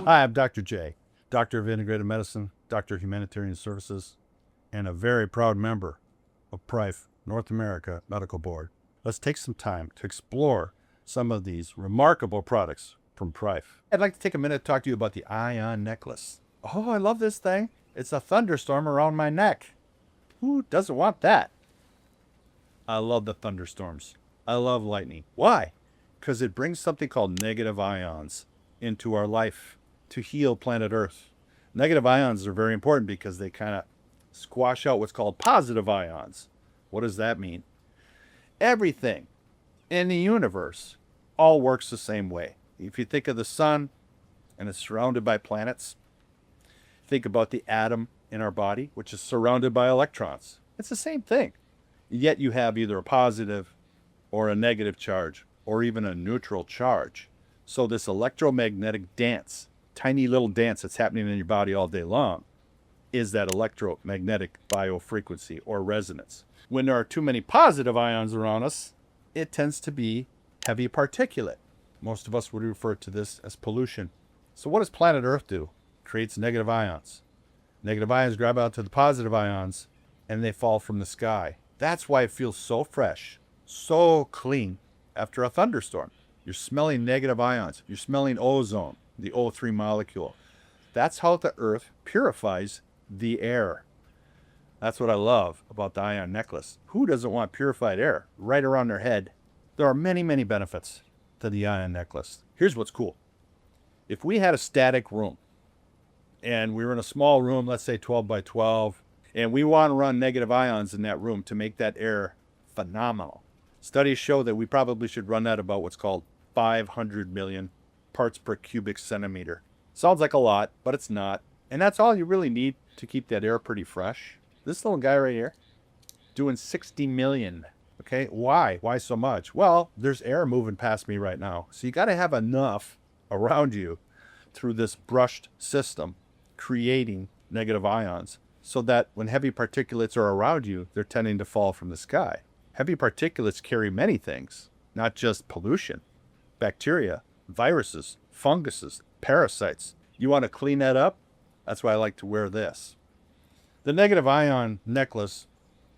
Hi, I'm Dr. J, Doctor of Integrated Medicine, Doctor of Humanitarian Services, and a very proud member of PRIFE, North America Medical Board. Let's take some time to explore some of these remarkable products from PRIFE. I'd like to take a minute to talk to you about the Ion necklace. Oh, I love this thing. It's a thunderstorm around my neck. Who doesn't want that? I love the thunderstorms. I love lightning. Why? Because it brings something called negative ions into our life to heal planet Earth. Negative ions are very important because they kind of squash out what's called positive ions. What does that mean? Everything in the universe all works the same way. If you think of the sun and it's surrounded by planets, think about the atom in our body, which is surrounded by electrons. It's the same thing. Yet you have either a positive or a negative charge or even a neutral charge. So this electromagnetic dance, tiny little dance that's happening in your body all day long, is that electromagnetic biofrequency or resonance. When there are too many positive ions around us, it tends to be heavy particulate. Most of us would refer to this as pollution. So what does planet Earth do? It creates negative ions. Negative ions grab out to the positive ions and they fall from the sky. That's why it feels so fresh, so clean after a thunderstorm. You're smelling negative ions. You're smelling ozone, the O3 molecule. That's how the Earth purifies the air. That's what I love about the Ion necklace. Who doesn't want purified air right around their head? There are many, many benefits to the Ion necklace. Here's what's cool. If we had a static room and we were in a small room, let's say 12 by 12, and we want to run negative ions in that room to make that air phenomenal. Studies show that we probably should run that about what's called 500 million parts per cubic centimeter. Sounds like a lot, but it's not. And that's all you really need to keep that air pretty fresh. This little guy right here, doing 60 million. Okay, why? Why so much? Well, there's air moving past me right now. So you got to have enough around you through this brushed system, creating negative ions, so that when heavy particulates are around you, they're tending to fall from the sky. Heavy particulates carry many things, not just pollution, bacteria, viruses, funguses, parasites. You want to clean that up? That's why I like to wear this. The negative ion necklace,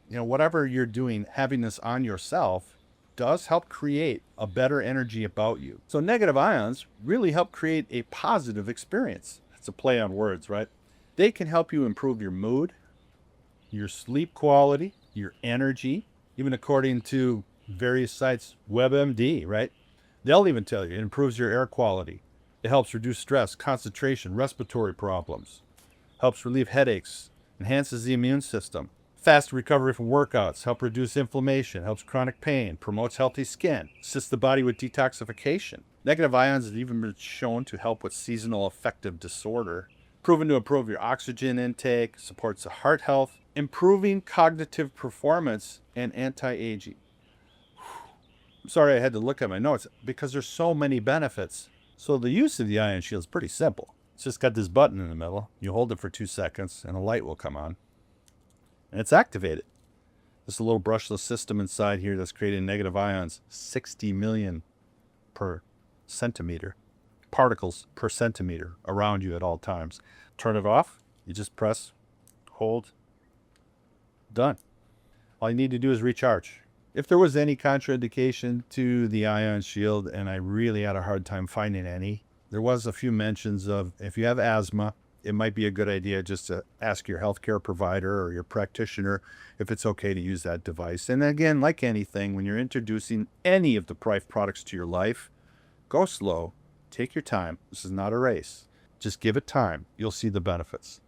whatever you're doing, having this on yourself does help create a better energy about you. So negative ions really help create a positive experience. It's a play on words, right? They can help you improve your mood, your sleep quality, your energy, even according to various sites, WebMD, right? They'll even tell you it improves your air quality. It helps reduce stress, concentration, respiratory problems, helps relieve headaches, enhances the immune system, fast recovery from workouts, help reduce inflammation, helps chronic pain, promotes healthy skin, assists the body with detoxification. Negative ions have even been shown to help with seasonal affective disorder, proven to improve your oxygen intake, supports the heart health, improving cognitive performance, and anti-aging. I'm sorry I had to look at my notes because there's so many benefits. So the use of the IONShiel is pretty simple. It's just got this button in the middle. You hold it for 2 seconds and a light will come on. And it's activated. There's a little brushless system inside here that's creating negative ions, 60 million per centimeter, particles per centimeter around you at all times. Turn it off. You just press, hold, done. All you need to do is recharge. If there was any contraindication to the IONShiel, and I really had a hard time finding any, there was a few mentions of if you have asthma, it might be a good idea just to ask your healthcare provider or your practitioner if it's okay to use that device. And again, like anything, when you're introducing any of the PRIFE products to your life, go slow, take your time. This is not a race. Just give it time. You'll see the benefits.